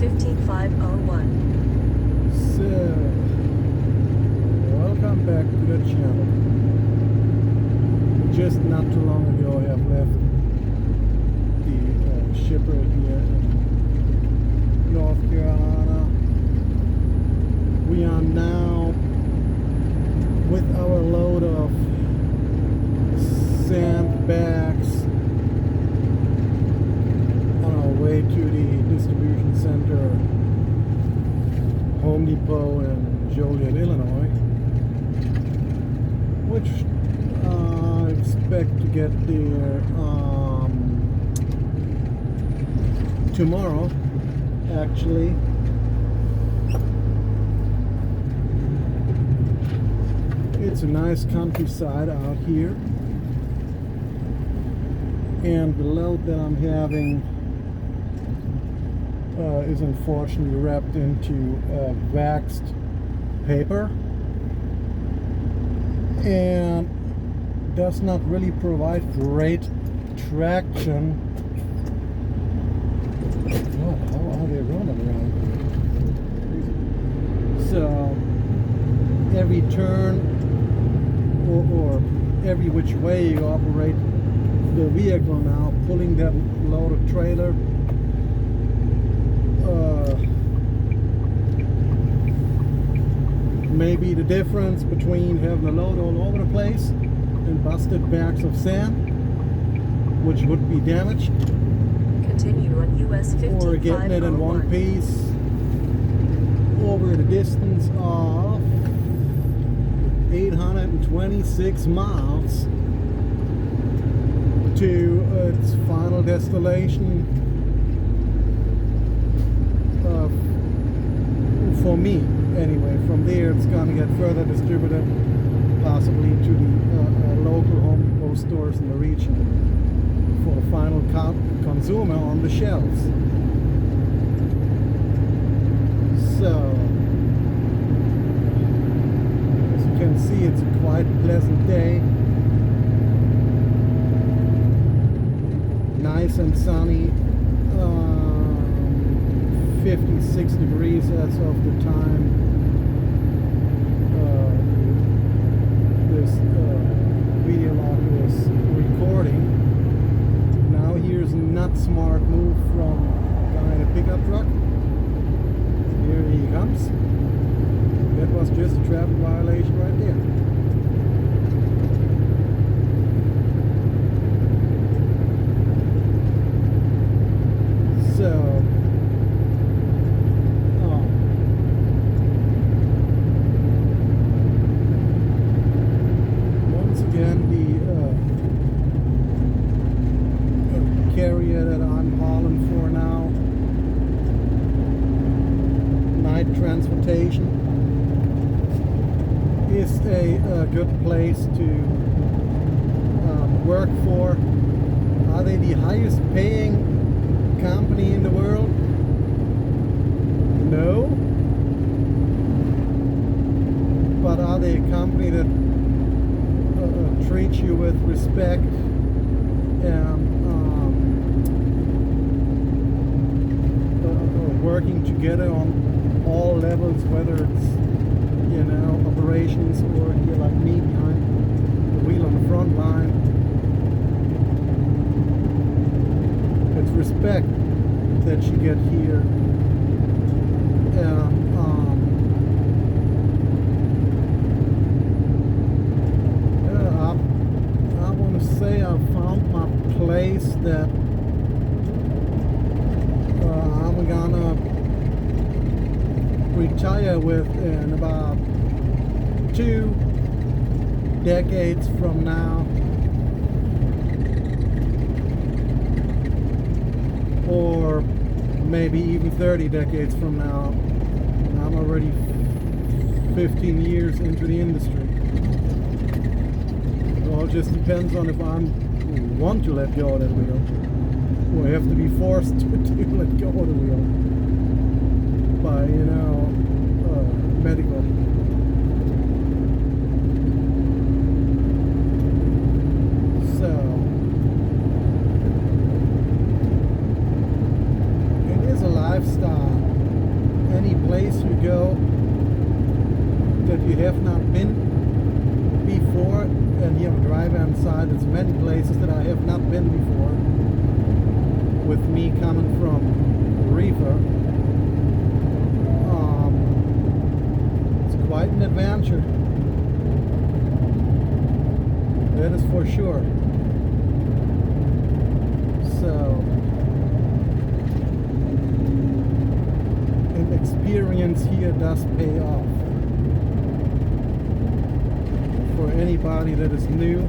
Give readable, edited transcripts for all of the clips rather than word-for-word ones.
15501. So, welcome back to the channel. Just not too long ago I have left the shipper here in North Carolina. We are now with our load of sandbags on our way to the distribution center, Home Depot in Joliet, Illinois, which I expect to get there tomorrow, actually. It's a nice countryside out here, and the load that I'm having is unfortunately wrapped into waxed paper and does not really provide great traction. God, how are they running around? So every turn or every which way you operate the vehicle now, pulling that loaded trailer, maybe the difference between having a load all over the place and busted bags of sand, which would be damaged, Continue on US 15501. or getting it in one piece over the distance of 826 miles to its final destination. For me, anyway. From there, it's going to get further distributed, possibly to the local Home Depot stores in the region for final consumer on the shelves. So, as you can see, it's a quite pleasant day. Nice and sunny. 56 degrees as of the time this video log is recording. Now here's a not smart move from a guy in a pickup truck. Here he comes. That was just a traffic violation right there. So carrier that I'm hauling for now, Knight Transportation, is a good place to work for. Are they the highest paying company in the world? No. But are they a company that treats you with respect and working together on all levels, whether it's, you know, operations or you're like me behind the wheel on the front line? It's respect that you get here. And I want to say I found my place that I'm gonna retire with in about 2 decades from now, or maybe even 30 decades from now. I'm already 15 years into the industry. It all just depends on if I want to let go of that wheel, or have to be forced to let go of the wheel by, you know, medical. So it is a lifestyle. go that you have not been before, and here on the drive-hand side there's many places that I have not been before, with me coming from Reefer. It's quite an adventure, that is for sure. So an experience here does pay off. For anybody that is new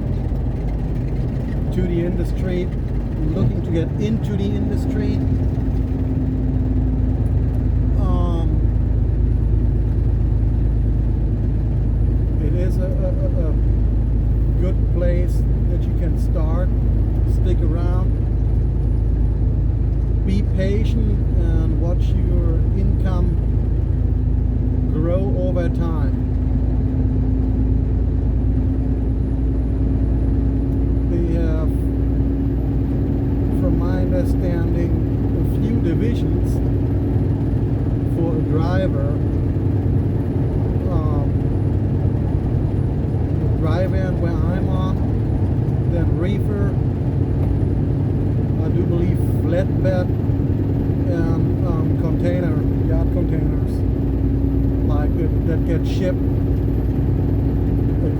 to the industry, looking to get into the industry, it is a good place that you can start, stick around, be patient, and watch your income grow over time. They have, from my understanding, a few divisions for a driver. The drive-in where I'm on, then reefer, I do believe flatbed, and container, yacht containers, like that get shipped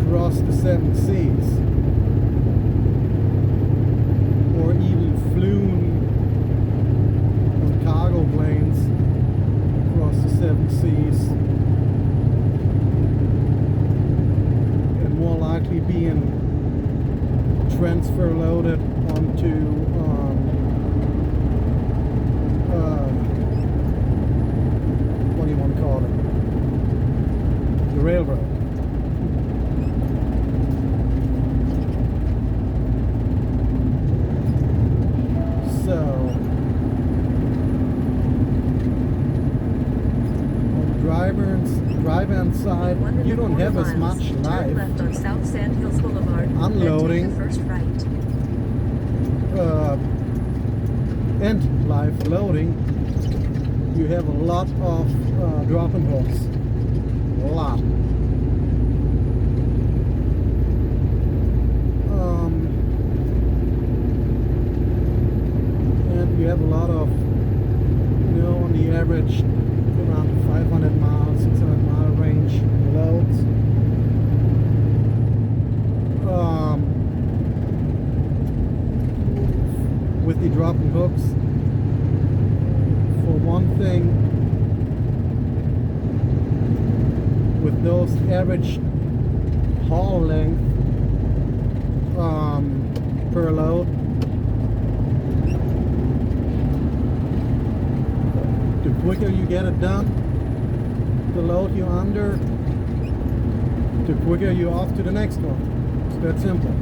across the 7 seas, or even flown on cargo planes across the 7 seas, and more likely being transfer loaded onto what do you want to call it? The railroad. So on the drive-in side, you don't have as much Turn life. left on South Sand Hills Boulevard. Unloading. Then take the first right. And live loading, you have a lot of drop-in hooks. A lot. And you have a lot of, on the average, around 500 miles, 600 mile range loads. With the drop-in hooks, for one thing, with those average haul length per load, the quicker you get it done, the load you're under, the quicker you're off to the next one. It's that simple.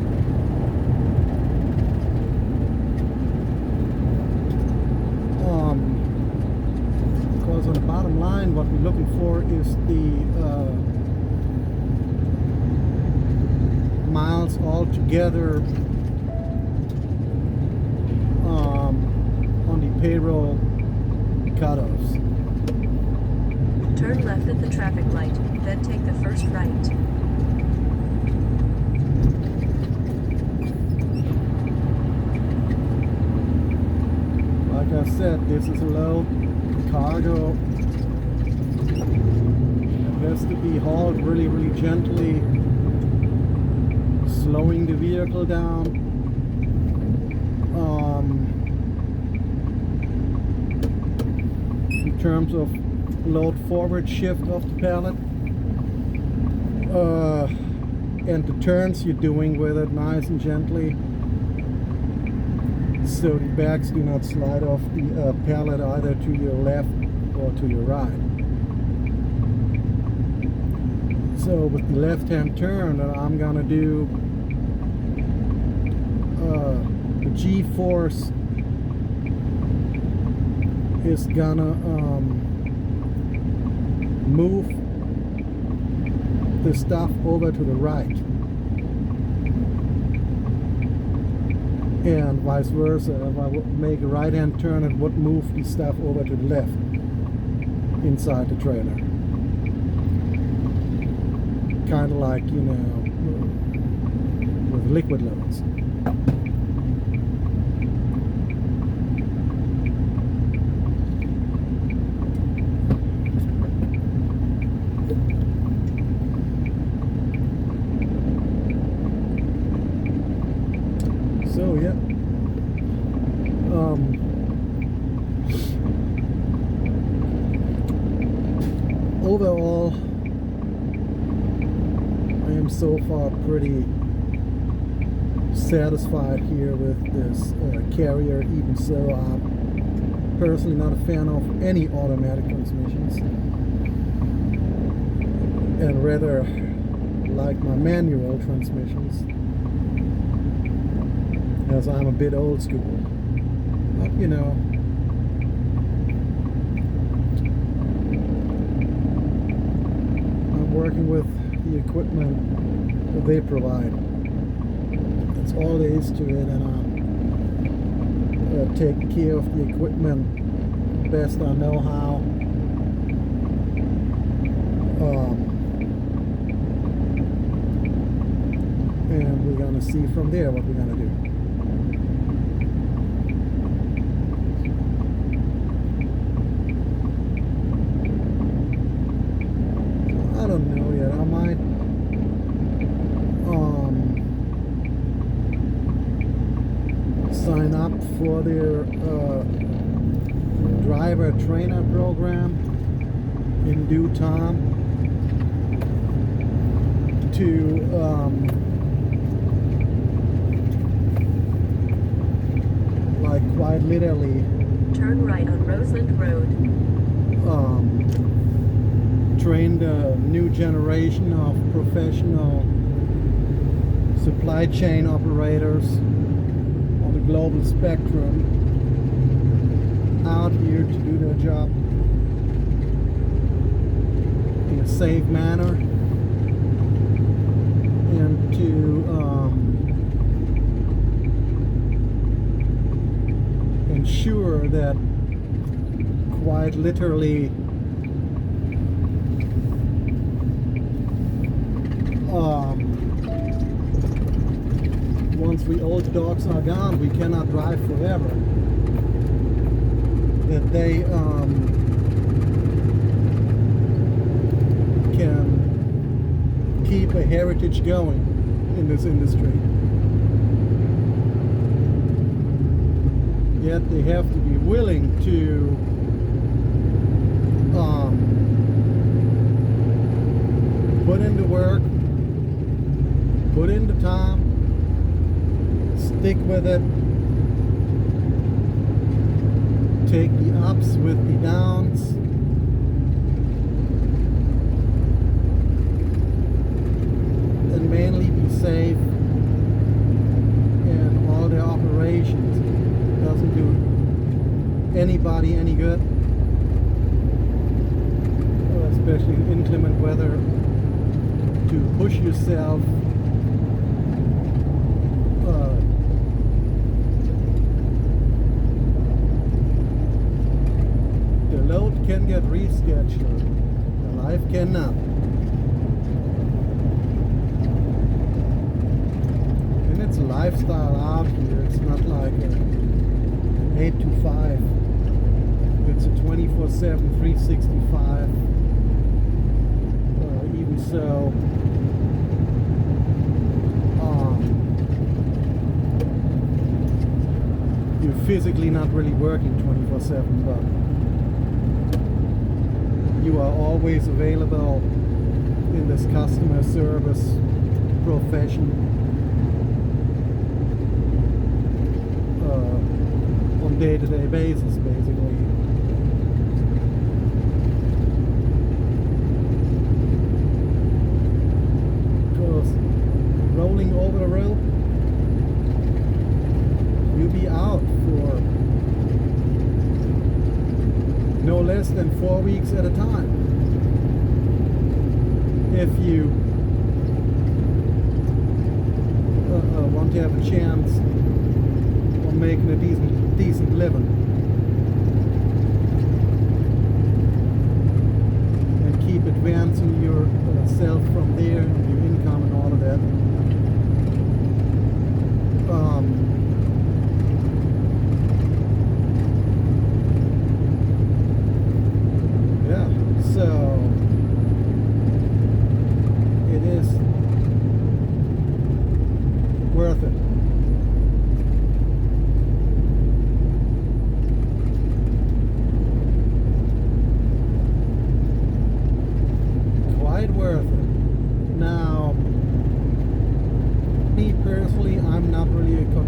Because on the bottom line, what we're looking for is the miles altogether on the payroll cutoffs. Turn left at the traffic light, then take the first right. Like I said, this is a low cargo. It has to be hauled really, really gently, slowing the vehicle down. In terms of load forward shift of the pallet, and the turns you're doing with it nice and gently, so the bags do not slide off the pallet either to your left or to your right. So with the left-hand turn that I'm gonna do, the G-force is gonna move the stuff over to the right, and vice versa. If I would make a right-hand turn, it would move the stuff over to the left inside the trailer. kind of like, you know, with liquid loads. So yeah, overall, I am so far pretty satisfied here with this Carrier. Even so, I'm personally not a fan of any automatic transmissions, and rather like my manual transmissions, as I'm a bit old school. But you know, I'm working with the equipment that they provide. That's all there is to it, and I'm taking care of the equipment best I know how. And we're gonna see from there what we're gonna do. I don't know yet. I might sign up for their driver trainer program in due time to like quite literally Turn right on Roseland Road. train the new generation of professional supply chain operators on the global spectrum out here to do their job in a safe manner, and to ensure that quite literally once we old dogs are gone, we cannot drive forever. That they can keep a heritage going in this industry. Yet they have to be willing to put in the work, put in the time, stick with it, take the ups with the downs, and mainly be safe in all their operations. It doesn't do anybody any good, especially in inclement weather, to push yourself the load can get rescheduled, the life cannot. And it's a lifestyle out here. It's not like an 8 to 5. It's a 24/7, 365. Even so, you're physically not really working 24/7, but you are always available in this customer service profession on day-to-day basis, basically. Because rolling over the rope, you'll be out for no less than 4 weeks at a time. If you want to have a chance of making a decent living and keep advancing yourself from there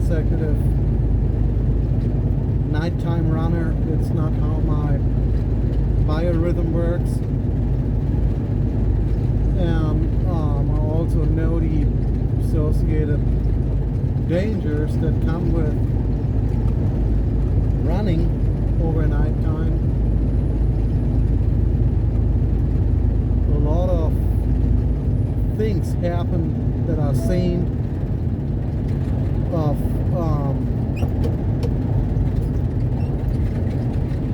consecutive nighttime runner. It's not how my biorhythm works. And I also know the associated dangers that come with running over nighttime. A lot of things happen that are seen of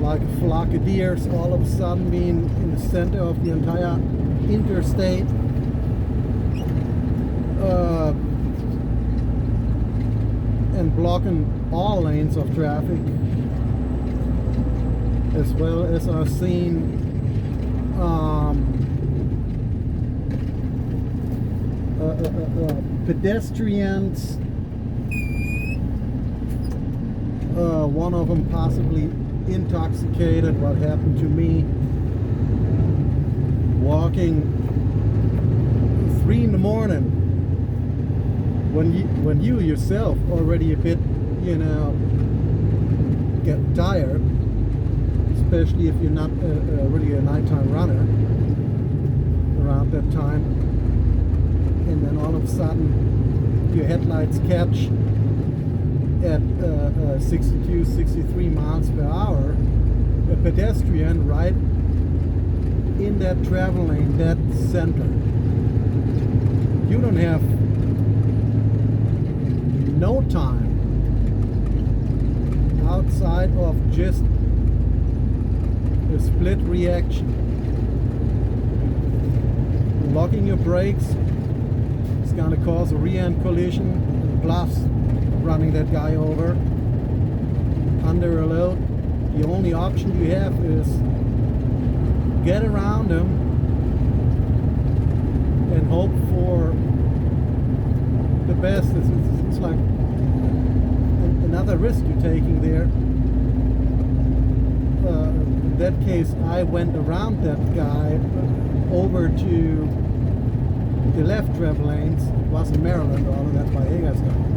like a flock of deers all of a sudden being in the center of the entire interstate, and blocking all lanes of traffic, as well as I've seen pedestrians, one of them possibly intoxicated, what happened to me, walking 3 in the morning when you yourself already a bit, get tired, especially if you're not really a nighttime runner around that time, and then all of a sudden your headlights catch at 62, 63 miles per hour, a pedestrian right in that travel lane, that center. You don't have no time outside of just a split reaction. Locking your brakes is going to cause a rear-end collision, plus running that guy over under a load. The only option you have is get around him and hope for the best. It's like another risk you're taking there. In that case, I went around that guy over to the left travel lanes. It wasn't Maryland, although that's by Hagerstown.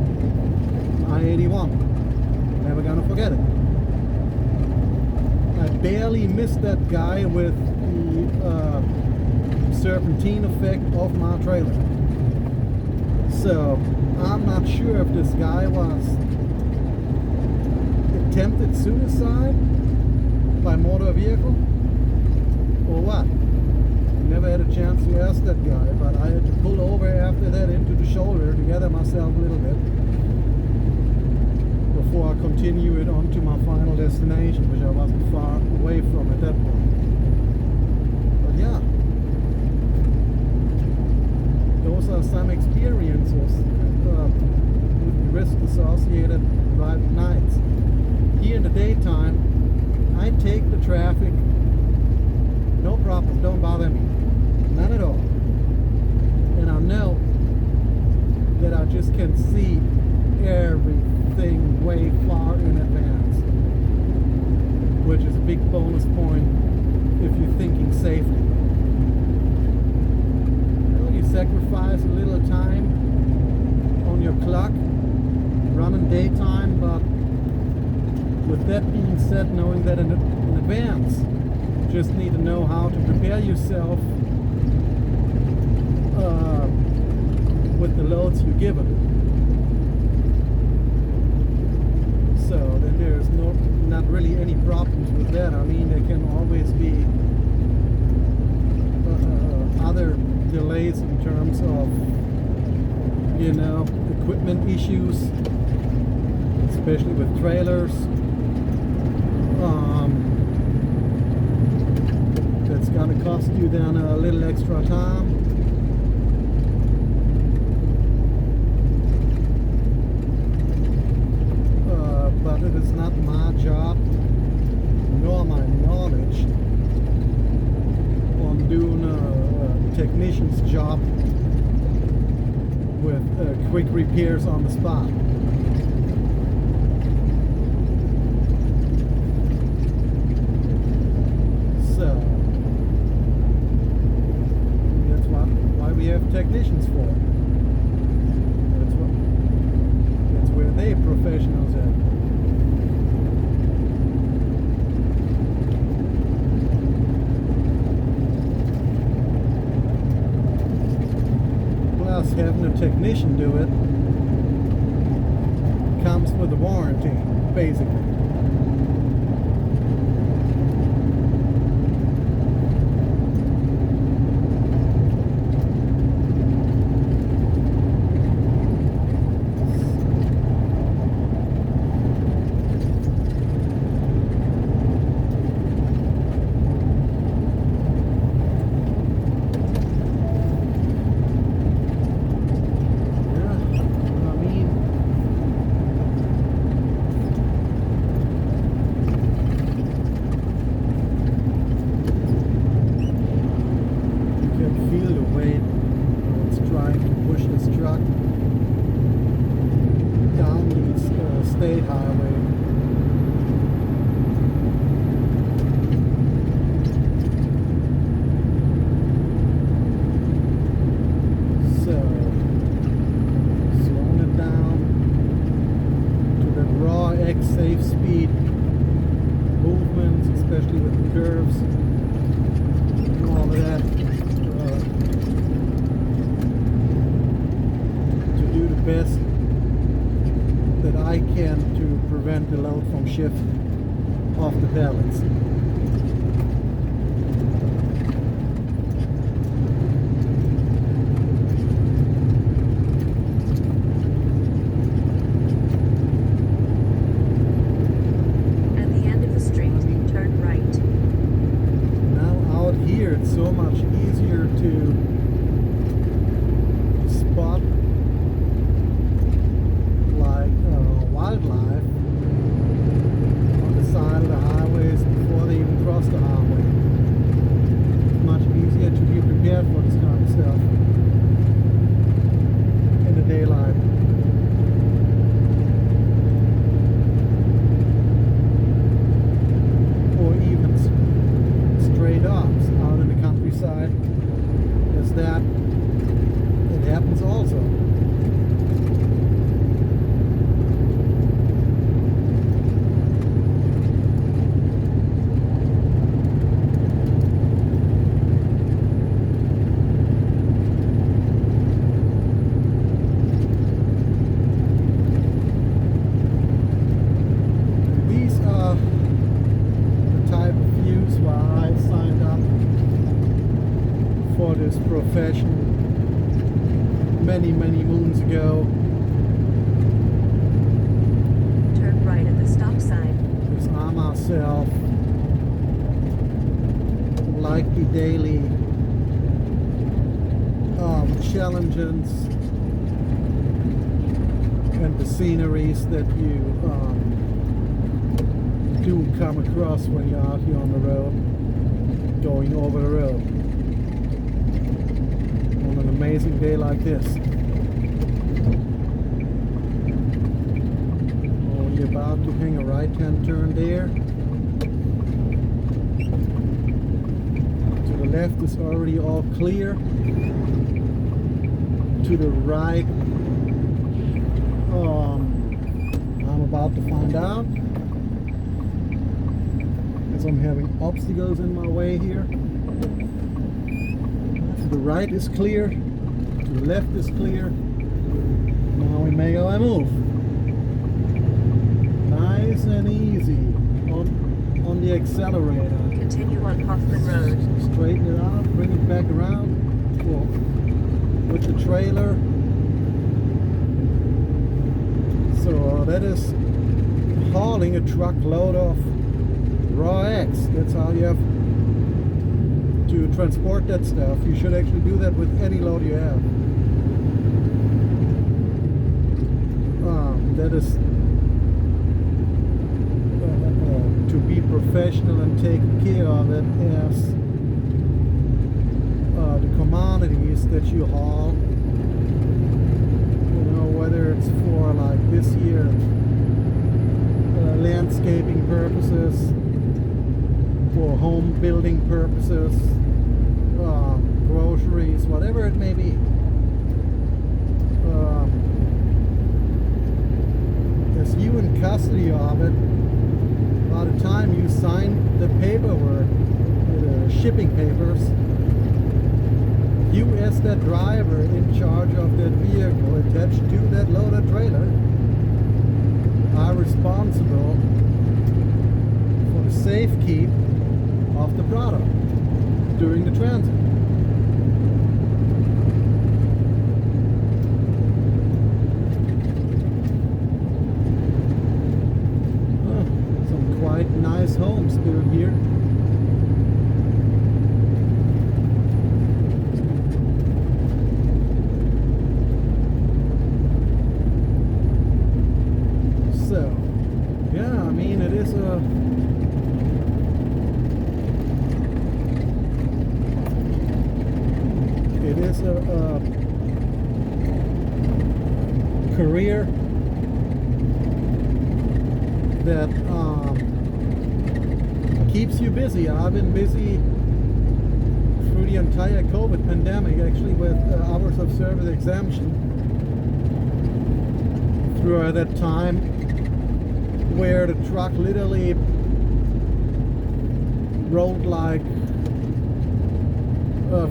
I-81. Never gonna forget it. I barely missed that guy with the serpentine effect of my trailer. So I'm not sure if this guy was attempted suicide by motor vehicle or what. Never had a chance to ask that guy, but I had to pull over after that into the shoulder to gather myself a little bit before I continue it on to my final destination, which I wasn't far away from at that point. But yeah, those are some experiences with the risk associated driving nights. Here in the daytime, I take the traffic, no problem, don't bother me, none at all. And I know that I just can see everything way far in advance, which is a big bonus point if you're thinking safely. You sacrifice a little time on your clock running daytime, but with that being said, knowing that in advance, you just need to know how to prepare yourself with the loads you're given. So then there's not really any problems with that. I mean, there can always be other delays in terms of, equipment issues, especially with trailers. That's gonna cost you then a little extra time. But it is not my job nor my knowledge on doing a technician's job with quick repairs on the spot. So that's why we have technicians for. That's where they professionals at. Plus, having a technician do it comes with a warranty, basically. State highway. So, slowing it down to the raw X safe speed movements, especially with the curves and all of that, to do the best that I can to prevent the load from shift off the pallets. At the end of the street, turn right. Now out here it's so much easier to spot wildlife on the side of the highways before they even cross the highway. It's much easier to be prepared for this kind of stuff in the daylight. Or even stray dogs out in the countryside. There's that. It happens also. This profession many moons ago. Turn right at the stop sign. Because I myself like the daily challenges and the sceneries that you do come across when you're out here on the road, going over the road. On an amazing day like this. Oh, you're about to hang a right-hand turn there. To the left is already all clear. To the right, I'm about to find out, as I'm having obstacles in my way here. To the right is clear, to the left is clear. Now we may go and move. Nice and easy on the accelerator. Continue on Hoffman Road. Straighten it out, bring it back around. Cool. With the trailer. So that is hauling a truckload of raw X. That's how you have to transport that stuff. You should actually do that with any load you have. That is to be professional and take care of it as the commodities that you haul. You know, whether it's for like this year landscaping purposes, for home building purposes, groceries, whatever it may be. as you in custody of it, by the time you sign the paperwork, the shipping papers, you as that driver in charge of that vehicle attached to that loader trailer are responsible for the safekeep of the product during the transit. Some quite nice homes built here. So, yeah, I mean, it is a career that keeps you busy. I've been busy through the entire COVID pandemic, actually, with hours of service exemption through that time where the truck literally rolled like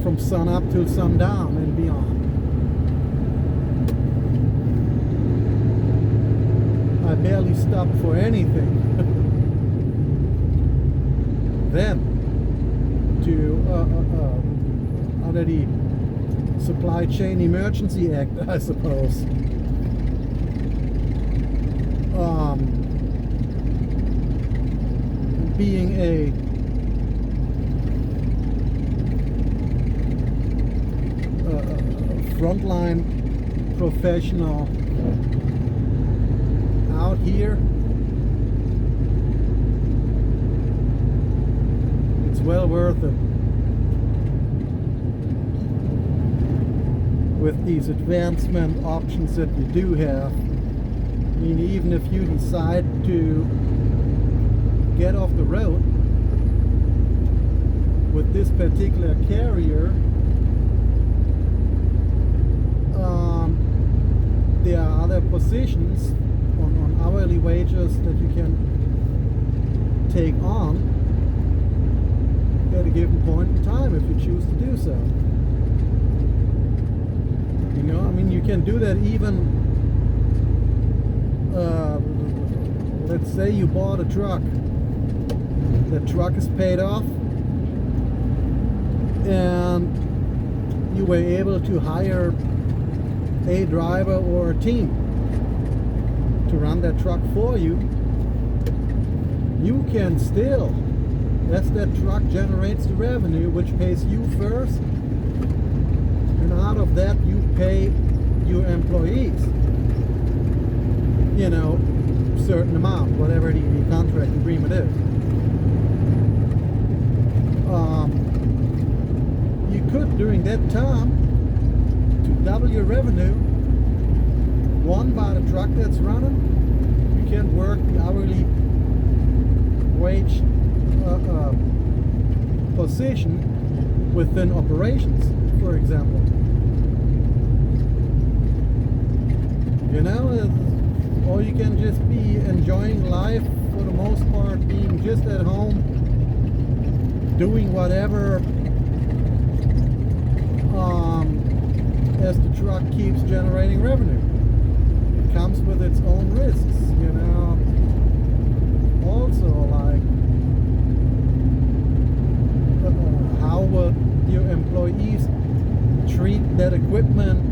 from sun up till sundown and beyond. I barely stopped for anything. Then, under the Supply Chain Emergency Act, I suppose, being a frontline professional out here, it's well worth it. With these advancement options that you do have, I mean, even if you decide to get off the road with this particular carrier, there are other positions on hourly wages that you can take on at a given point in time if you choose to do so. You know, I mean, you can do that even, let's say you bought a truck. The truck is paid off and you were able to hire a driver or a team to run that truck for you. You can still, as that truck generates the revenue, which pays you first, and out of that you pay your employees, you know, certain amount, whatever the contract agreement is. You could, during that time, to double your revenue, one, by the truck that's running, you can work the hourly wage position within operations, for example. You know, or you can just be enjoying life for the most part, being just at home, doing whatever, as the truck keeps generating revenue. It comes with its own risks, you know. Also, like, how will your employees treat that equipment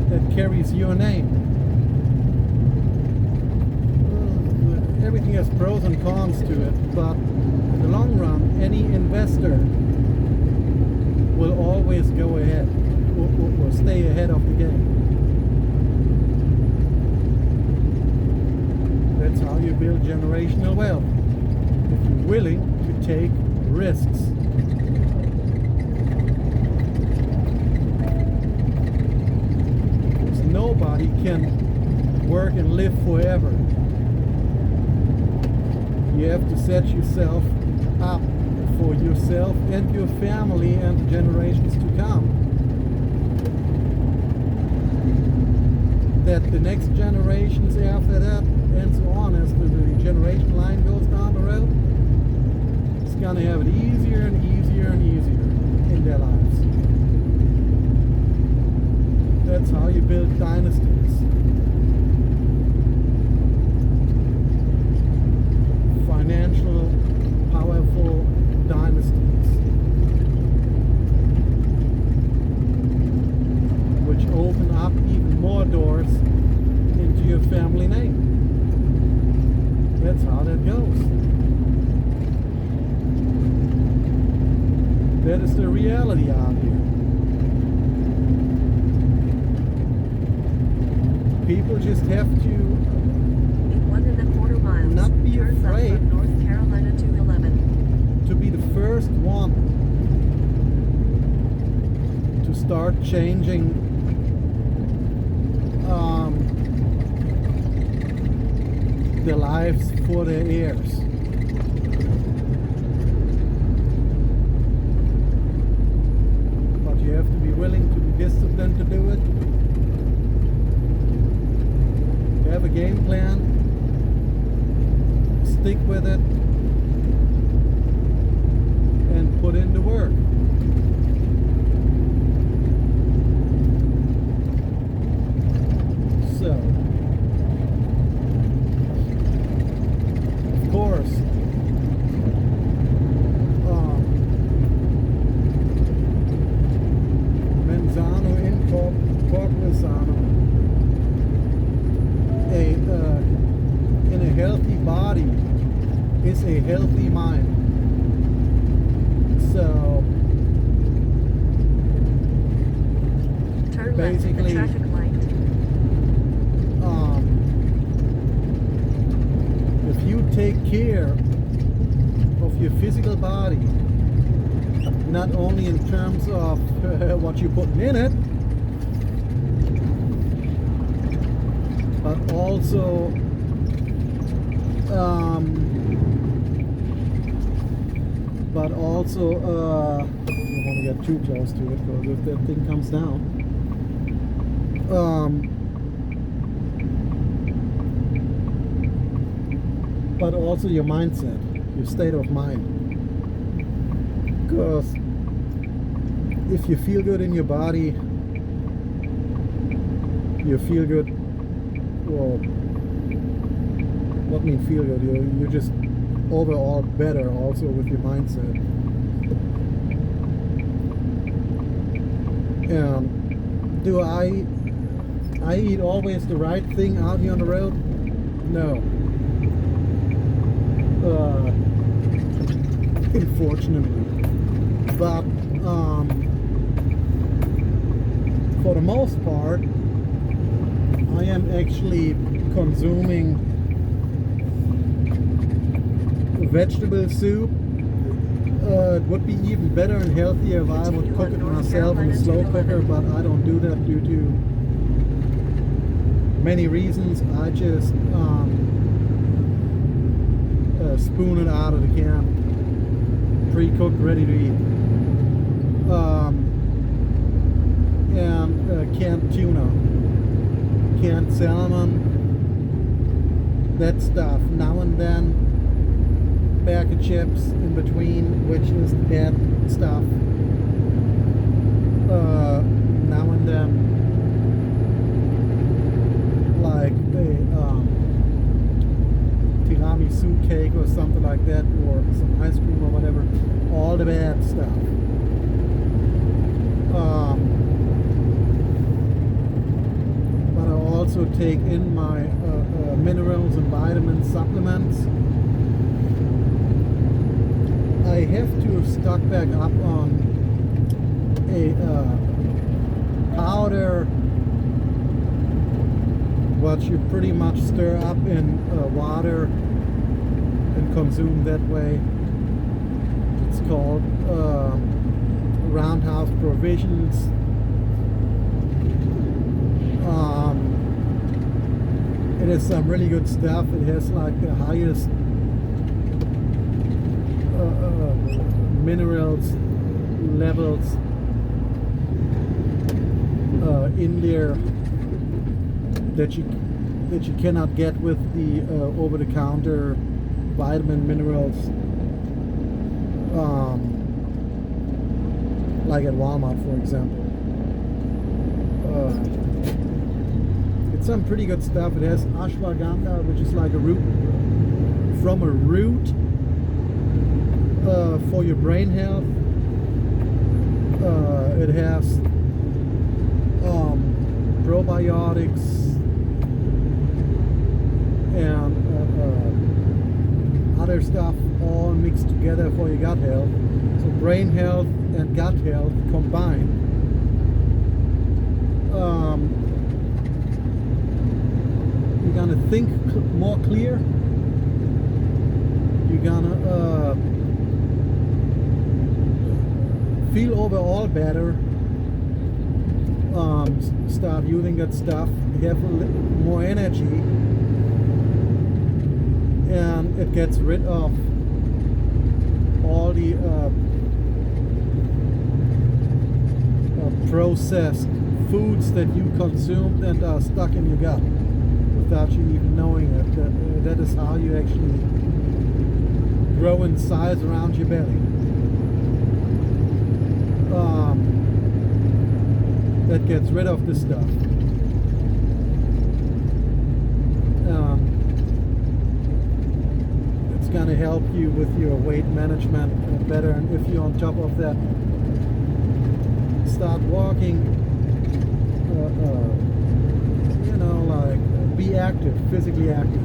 that carries your name? Everything has pros and cons to it, but in the long run, any investor will always go ahead, or stay ahead of the game. That's how you build generational wealth, if you're willing to take risks. Because nobody can work and live forever. You have to set yourself up for yourself and your family and the generations to come. That the next generations after that and so on as the regeneration line goes down the road, it's gonna have it easier and easier and easier in their lives. That's how you build dynasties. Financial, powerful dynasties, which open up even more doors into your family name. That's how that goes. That is the reality out here. People just have to In 1.25 miles, not be turn left afraid on North Carolina 211. to be the first one to start changing their lives for their heirs. But you have to be willing to be disciplined to do it. Have a game plan, stick with it, and put in the work. So, of course, Menzano Incorporisano, in a healthy body is a healthy mind. So Turn left at the basically, traffic light. if you take care of your physical body, not only in terms of what you're putting in it, but also I don't want to get too close to it, because if that thing comes down, but also your mindset, your state of mind. Because if you feel good in your body, you feel good. Well, what mean feel good? You're just overall better also with your mindset. Do I eat always the right thing out here on the road? No. Unfortunately. But for the most part, I am actually consuming vegetable soup. It would be even better and healthier if I would cook it myself in a slow cooker, but I don't do that due to many reasons. I just spoon it out of the can, pre-cooked, ready to eat. And canned tuna, canned salmon, that stuff. Now and then, bag of chips in between, which is the bad stuff. Now and then, like a tiramisu cake or something like that, or some ice cream or whatever. All the bad stuff. But I also take in my minerals and vitamin supplements. I have to stock back up on a powder, what you pretty much stir up in water and consume that way. It's called Roundhouse Provisions. It is some really good stuff. It has like the highest minerals levels in there that that you cannot get with the over-the-counter vitamin minerals, like at Walmart, for example. It's some pretty good stuff. It has ashwagandha, which is like a root from a root for your brain health. It has probiotics and other stuff all mixed together for your gut health. So brain health and gut health combined. You're gonna think more clear. You're gonna feel overall better. Start using that stuff. Have more energy. And it gets rid of all the processed foods that you consumed and are stuck in your gut without you even knowing it. That is how you actually grow in size around your belly. That gets rid of this stuff. It's going to help you with your weight management better, and if you're on top of that, start walking, you know, like be active, physically active.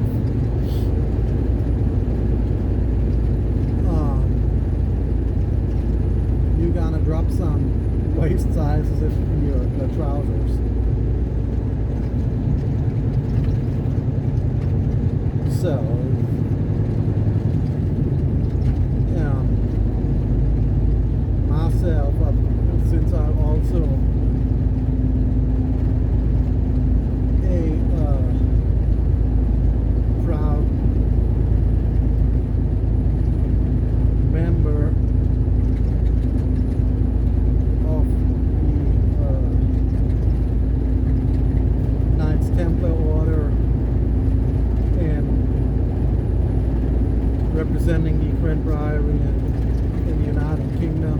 You're going to drop some waist sizes in your trousers. So, myself, since I'm also a proud member of the Knights Templar Order and representing the Grand Priory in the United Kingdom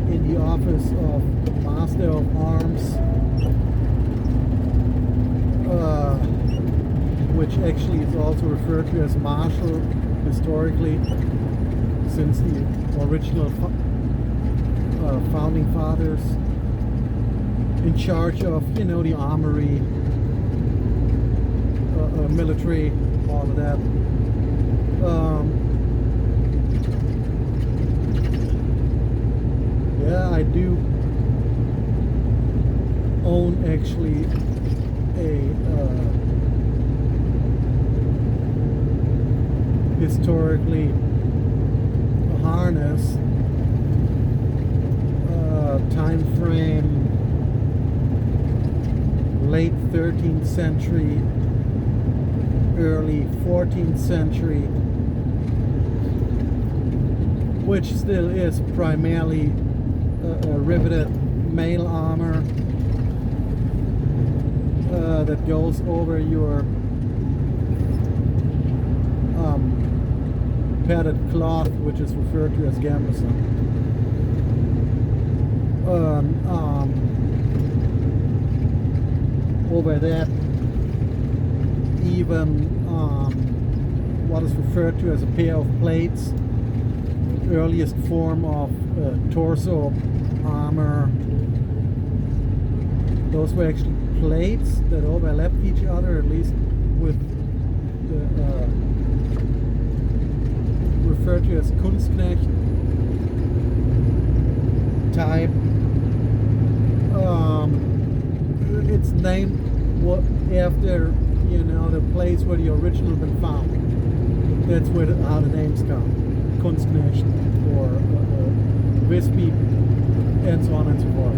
in the office of Master of Arms, which actually is also referred to as Marshal historically, since the original founding fathers, in charge of, you know, the armory, military, all of that. Yeah, I do own actually a historically harness, time frame late 13th century, early 14th century, which still is primarily riveted mail armor that goes over your padded cloth, which is referred to as gambeson. Over that, even what is referred to as a pair of plates, earliest form of torso armor. Those were actually plates that overlapped each other, at least with the referred to as Kunstknecht type. It's named after, you know, the place where the original been found. That's where how the names come. Kunstknecht or Wispy, and so on and so forth.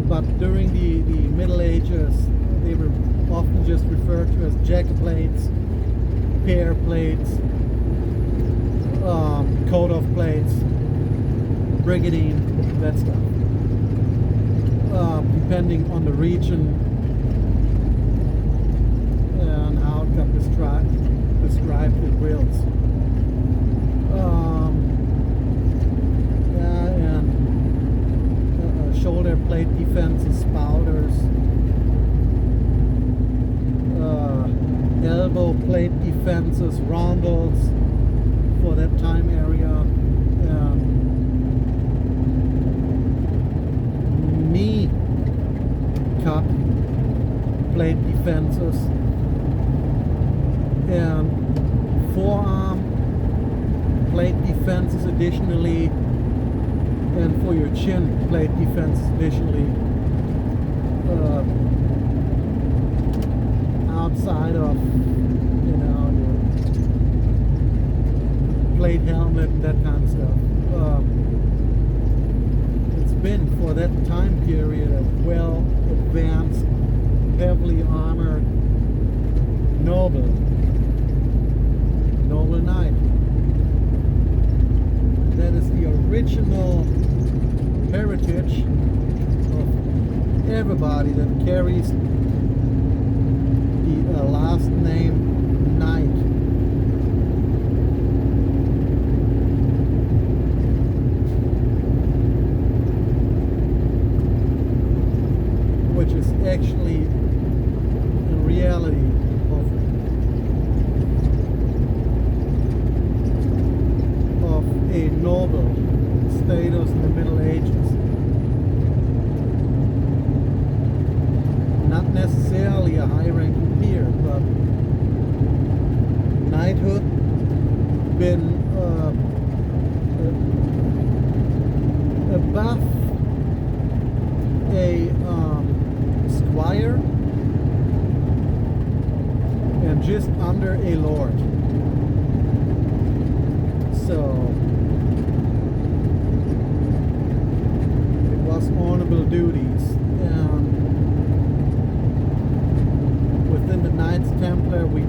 But during the Middle Ages, they were often just referred to as jack plates, pear plates, coat of plates, brigadine, that stuff. depending on the region and how it got described in Wales. Yeah, and shoulder plate defenses, spouters, elbow plate defenses, roundels for that time area, knee cup plate defenses, and forearm plate defenses additionally, and for your chin plate defenses additionally, outside of, you know, your plate helmet and that kind of stuff. It's been, for that time period, a well advanced, heavily armored noble knight. That is the original heritage of everybody that carries the last name Knight. Which is actually, in reality, of a noble status in the Middle Ages. Not necessarily a high-ranking peer, but knighthood been above a squire and just under a lord. So it was honorable duties, and within the Knights Templar we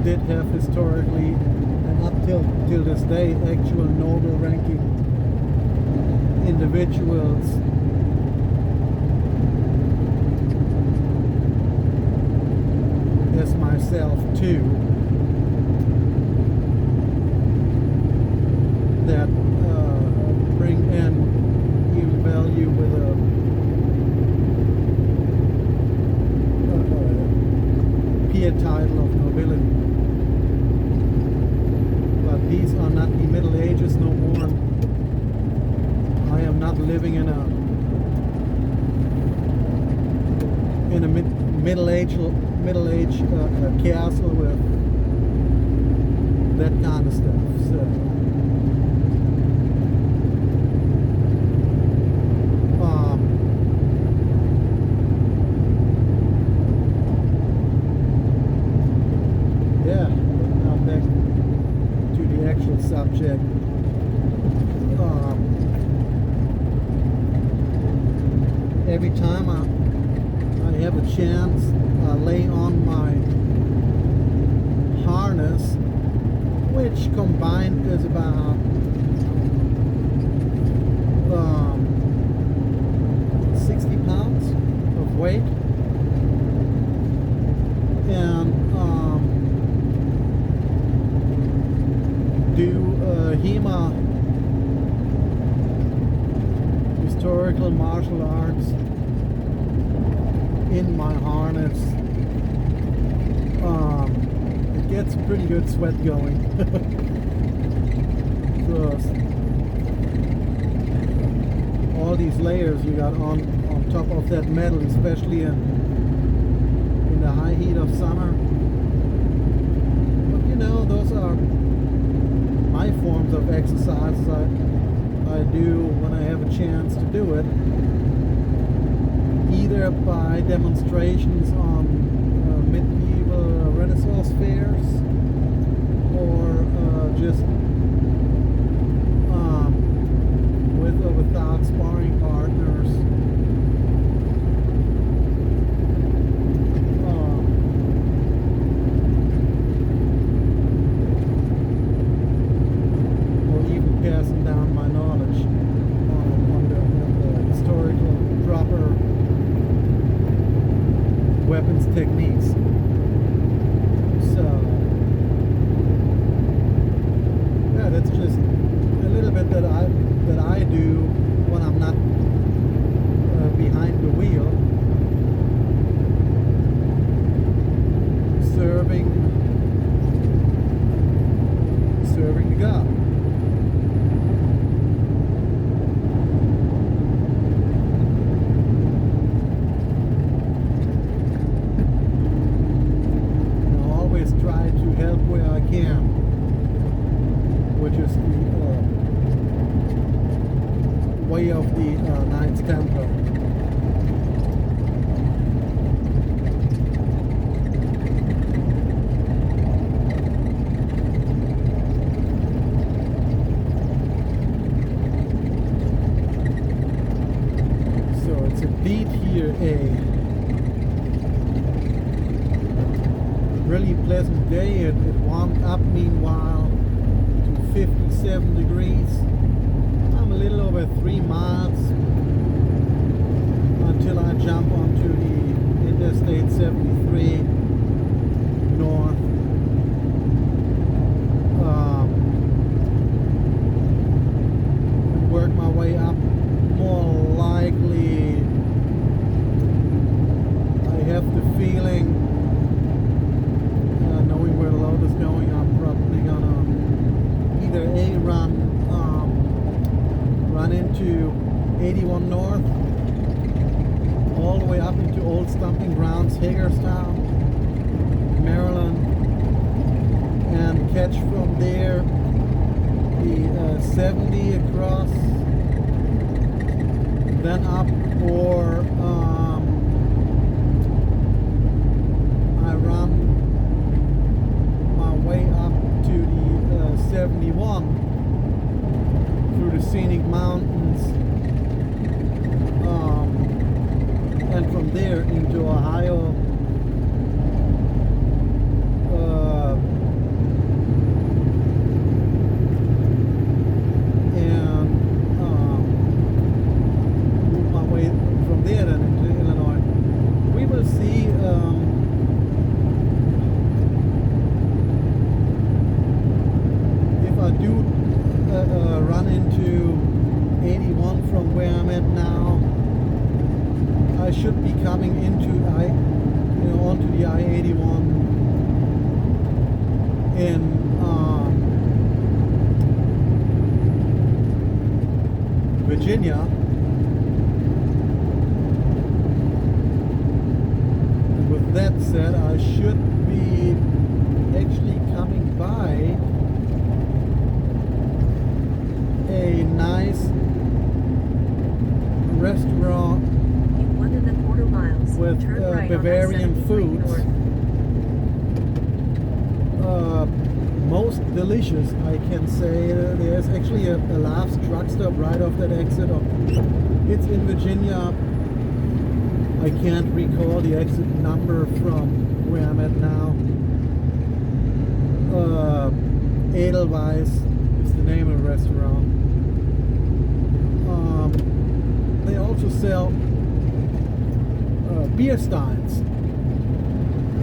did have historically, and up till this day, actual noble ranking individuals as myself too, that bring in even value with a peer title of nobility. But these are not the Middle Ages no more. I am not living in a middle age castle with that kind of stuff. So yeah, now back to the actual subject. Every time I have a chance, I lay on my harness, which combined is about 60 pounds of weight, and do HEMA, historical martial arts, in my harness. It gets pretty good sweat going. Because all these layers you got on top of that metal, especially in the high heat of summer. But you know, those are my forms of exercise I do when I have a chance to do it, either by demonstrations on medieval Renaissance fairs, or just with or without sparring partners. Or even passing down my knowledge on the historical go. I always try to help where I can, which is the way of the Knights Templar. It's indeed here a really pleasant day. It warmed up meanwhile to 57 degrees. I'm a little over 3 miles until I jump onto the Interstate 73 north. Work my way up. More likely, I have the feeling, knowing where the load is going, I'm probably gonna either run into 81 North, all the way up into Old Stomping Grounds, Hagerstown, Maryland, and catch from there the 70 across, then up, or I run my way up to the 71 through the scenic mountains, and from there into Ohio. Run into 81 from where I'm at now. I should be coming into onto the I-81 in Virginia. And with that said, I should be actually coming by a nice restaurant In 1¼ miles, with turn right Bavarian on I-73 foods. Most delicious, I can say. There's actually a Laughs truck stop right off that exit. It's in Virginia. I can't recall the exit number from where I'm at now. Edelweiss is the name of the restaurant. They also sell beer steins,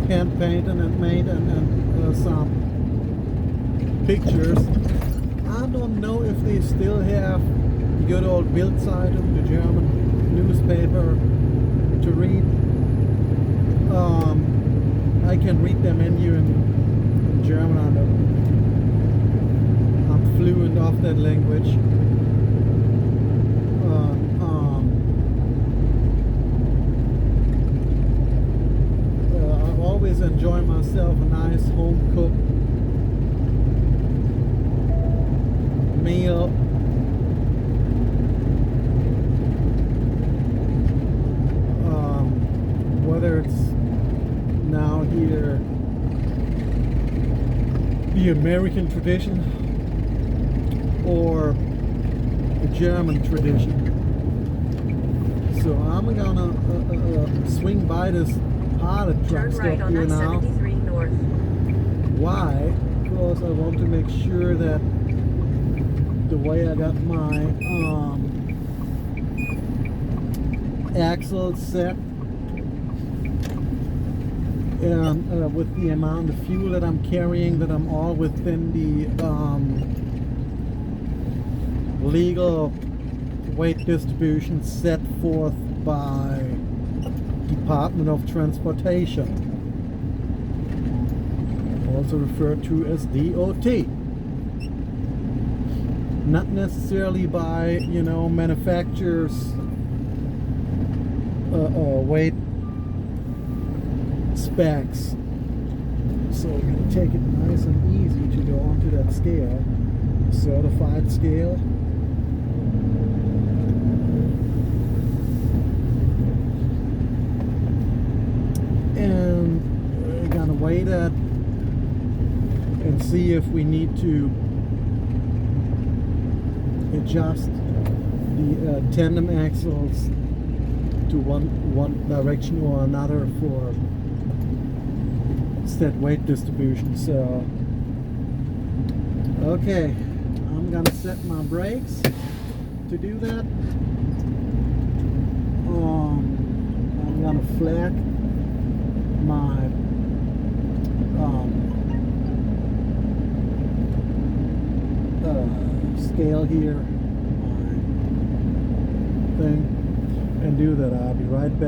hand painted and made, and some pictures. I don't know if they still have the good old Bild-Zeitung, the German newspaper, to read. I can read their menu in German. I'm fluent of that language. I always enjoy myself a nice home-cooked meal. Whether it's now here the American tradition or the German tradition. So I'm gonna swing by this pilot truck Turn stop right on here now. I-73 north. Why? Because I want to make sure that the way I got my axle set, and with the amount of fuel that I'm carrying, that I'm all within the legal weight distribution set forth by Department of Transportation, also referred to as DOT. not necessarily by, you know, manufacturers weight specs. So we're going to take it nice and easy to go onto that scale, certified scale. And we're going to weigh that and see if we need to adjust the tandem axles to one direction or another for set weight distribution. So okay, I'm gonna set my brakes to do that. I'm gonna flag my scale here, my thing, and do that. I'll be right back.